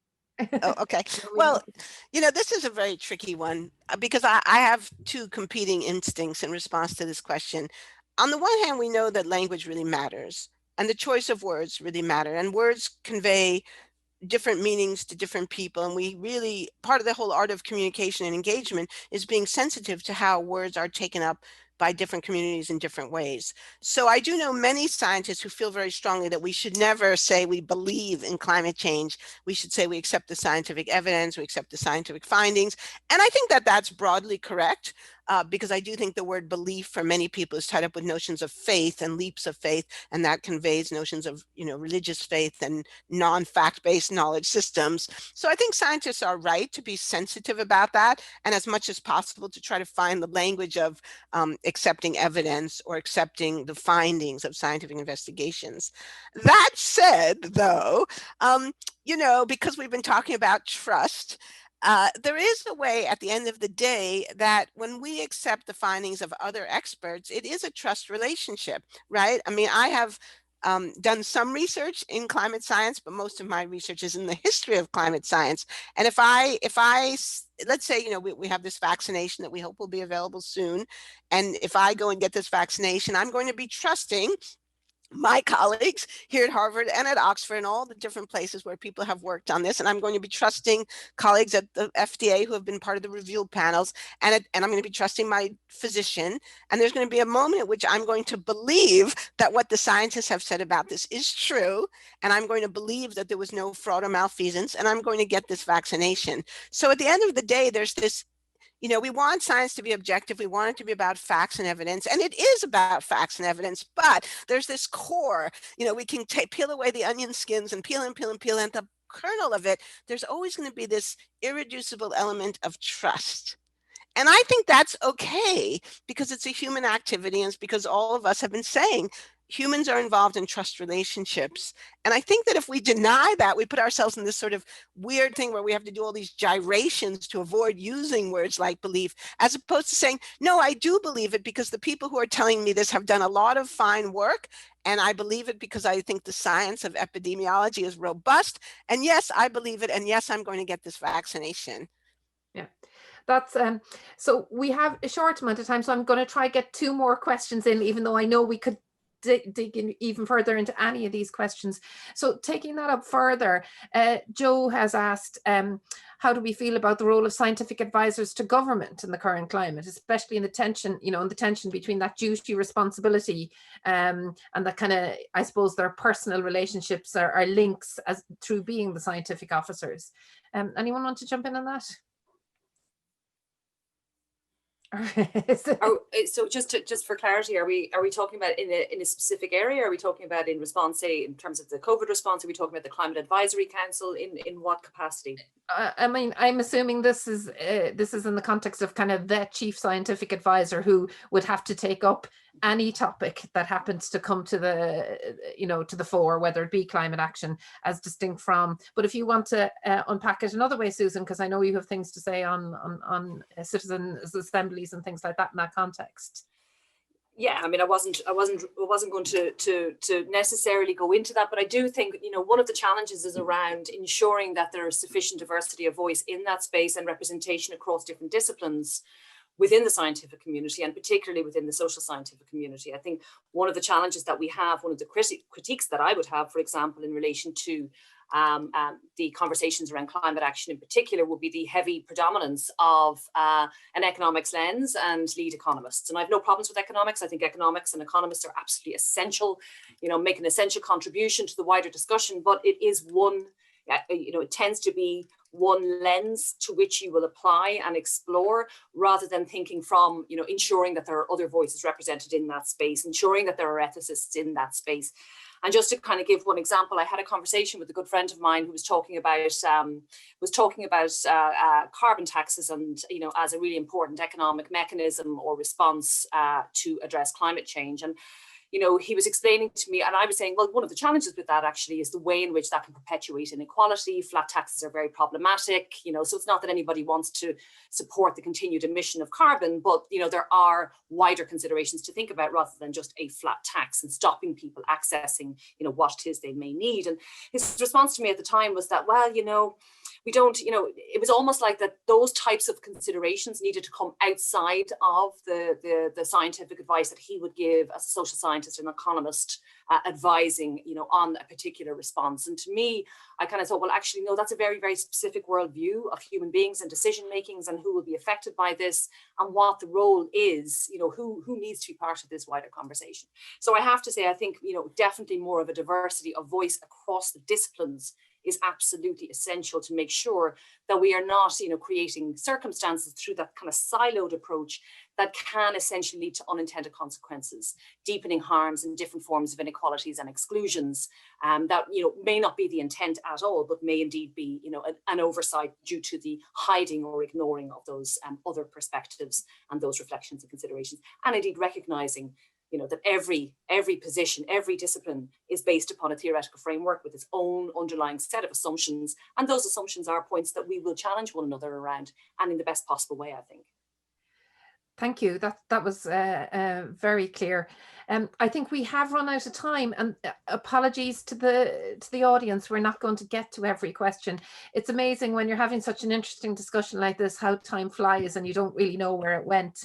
Oh, okay. Well, you know, this is a very tricky one because I have two competing instincts in response to this question. On the one hand, we know that language really matters and the choice of words really matter, and words convey different meanings to different people. And we really, part of the whole art of communication and engagement is being sensitive to how words are taken up by different communities in different ways. So I do know many scientists who feel very strongly that we should never say we believe in climate change. We should say we accept the scientific evidence, we accept the scientific findings. And I think that that's broadly correct. Because I do think the word belief for many people is tied up with notions of faith and leaps of faith, and that conveys notions of, you know, religious faith and non-fact-based knowledge systems. So I think scientists are right to be sensitive about that, and as much as possible to try to find the language of accepting evidence or accepting the findings of scientific investigations. That said, though, you know, because we've been talking about trust, there is a way at the end of the day that when we accept the findings of other experts, it is a trust relationship, right? I mean, I have done some research in climate science, but most of my research is in the history of climate science. And if I let's say, you know, we have this vaccination that we hope will be available soon. And if I go and get this vaccination, I'm going to be trusting my colleagues here at Harvard and at Oxford and all the different places where people have worked on this. And I'm going to be trusting colleagues at the FDA who have been part of the review panels. And I'm going to be trusting my physician. And there's going to be a moment at which I'm going to believe that what the scientists have said about this is true. And I'm going to believe that there was no fraud or malfeasance. And I'm going to get this vaccination. So at the end of the day, there's this, you know, we want science to be objective. We want it to be about facts and evidence, and it is about facts and evidence, but there's this core, you know, we can peel away the onion skins and peel and peel and peel, and the kernel of it, there's always going to be this irreducible element of trust. And I think that's okay because it's a human activity, and it's because all of us have been saying humans are involved in trust relationships. And I think that if we deny that, we put ourselves in this sort of weird thing where we have to do all these gyrations to avoid using words like belief, as opposed to saying, no, I do believe it because the people who are telling me this have done a lot of fine work. And I believe it because I think the science of epidemiology is robust. And yes, I believe it. And yes, I'm going to get this vaccination. Yeah, that's so we have a short amount of time, so I'm going to try get 2 more questions in, even though I know we could dig in even further into any of these questions. So taking that up further, Joe has asked, how do we feel about the role of scientific advisors to government in the current climate, especially in the tension, you know, in the tension between that duty responsibility and that kind of, I suppose, their personal relationships are links as through being the scientific officers. Anyone want to jump in on that? So just for clarity, are we talking about in a specific area? Are we talking about in response, say, in terms of the COVID response? Are we talking about the Climate Advisory Council? In what capacity? I mean, I'm assuming this is in the context of kind of the chief scientific advisor who would have to take up any topic that happens to come to the, you know, to the fore, whether it be climate action as distinct from. But if you want to unpack it another way, Susan, because I know you have things to say on citizens' assemblies and things like that in that context. Yeah, I mean, I wasn't going to necessarily go into that, but I do think, you know, one of the challenges is around ensuring that there is sufficient diversity of voice in that space and representation across different disciplines within the scientific community, and particularly within the social scientific community. I think one of the challenges that we have, one of the critiques that I would have, for example, in relation to the conversations around climate action in particular, would be the heavy predominance of an economics lens and lead economists. And I have no problems with economics. I think economics and economists are absolutely essential, you know, make an essential contribution to the wider discussion, but it is one, you know, it tends to be one lens to which you will apply and explore, rather than thinking from, you know, ensuring that there are other voices represented in that space, ensuring that there are ethicists in that space. And just to kind of give one example, I had a conversation with a good friend of mine who was talking about carbon taxes, and, you know, as a really important economic mechanism or response to address climate change. And you know, he was explaining to me, and I was saying, well, one of the challenges with that actually is the way in which that can perpetuate inequality. Flat taxes are very problematic, you know, so it's not that anybody wants to support the continued emission of carbon, but, you know, there are wider considerations to think about rather than just a flat tax and stopping people accessing, you know, what it is they may need. And his response to me at the time was that, well, you know, we don't, you know, it was almost like that those types of considerations needed to come outside of the scientific advice that he would give as a social scientist and economist advising, you know, on a particular response. And to me, I kind of thought, well, actually, no, that's a very, very specific worldview of human beings and decision makings and who will be affected by this and what the role is, you know, who needs to be part of this wider conversation. So I have to say, I think, you know, definitely more of a diversity of voice across the disciplines is absolutely essential to make sure that we are not, you know, creating circumstances through that kind of siloed approach that can essentially lead to unintended consequences, deepening harms and different forms of inequalities and exclusions that, you know, may not be the intent at all, but may indeed be, you know, an oversight due to the hiding or ignoring of those other perspectives and those reflections and considerations, and indeed recognizing, you know, that every position, every discipline is based upon a theoretical framework with its own underlying set of assumptions. And those assumptions are points that we will challenge one another around, and in the best possible way, I think. Thank you. That was very clear. I think we have run out of time, and apologies to the audience. We're not going to get to every question. It's amazing when you're having such an interesting discussion like this, how time flies and you don't really know where it went.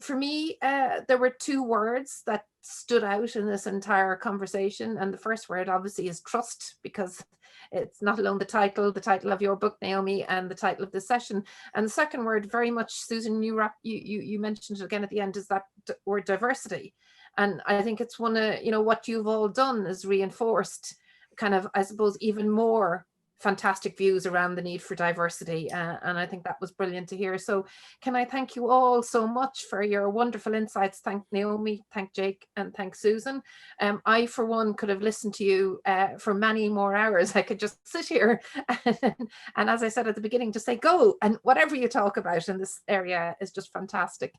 For me, there were 2 words that stood out in this entire conversation. And the first word obviously is trust, because it's not alone the title of your book, Naomi, and the title of this session. And the second word, very much, Susan, you mentioned it again at the end, is that word diversity. And I think it's one of, you know, what you've all done is reinforced kind of, I suppose, even more fantastic views around the need for diversity, and I think that was brilliant to hear. So can I thank you all so much for your wonderful insights. Thank Naomi, thank Jake, and thank Susan. I for one could have listened to you for many more hours. I could just sit here and as I said at the beginning, just say go, and whatever you talk about in this area is just fantastic.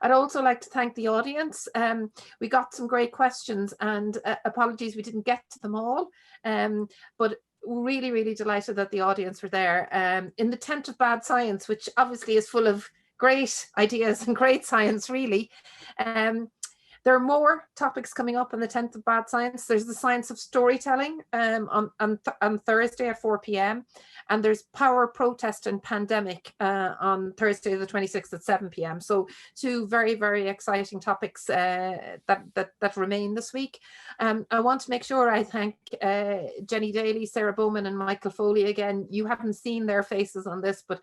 I'd also like to thank the audience. We got some great questions, and apologies we didn't get to them all, but really, really delighted that the audience were there. In the tent of bad science, which obviously is full of great ideas and great science, really. There are more topics coming up on the 10th of Bad Science. There's the science of storytelling on Thursday at 4 p.m. And there's power, protest and pandemic on Thursday the 26th at 7 p.m. So two very, very exciting topics that remain this week. I want to make sure I thank Jenny Daly, Sarah Bowman and Michael Foley again. You haven't seen their faces on this, but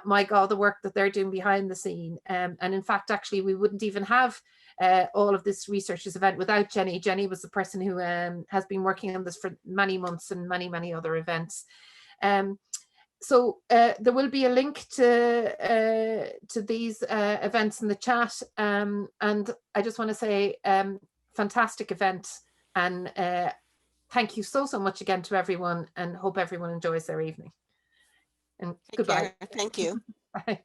my God, the work that they're doing behind the scene. And in fact, actually, we wouldn't even have all of this researchers event without Jenny. Jenny was the person who has been working on this for many months and many, many other events. So there will be a link to these events in the chat. And I just want to say fantastic event. And thank you so much again to everyone, and hope everyone enjoys their evening. And goodbye. Thank you. Bye.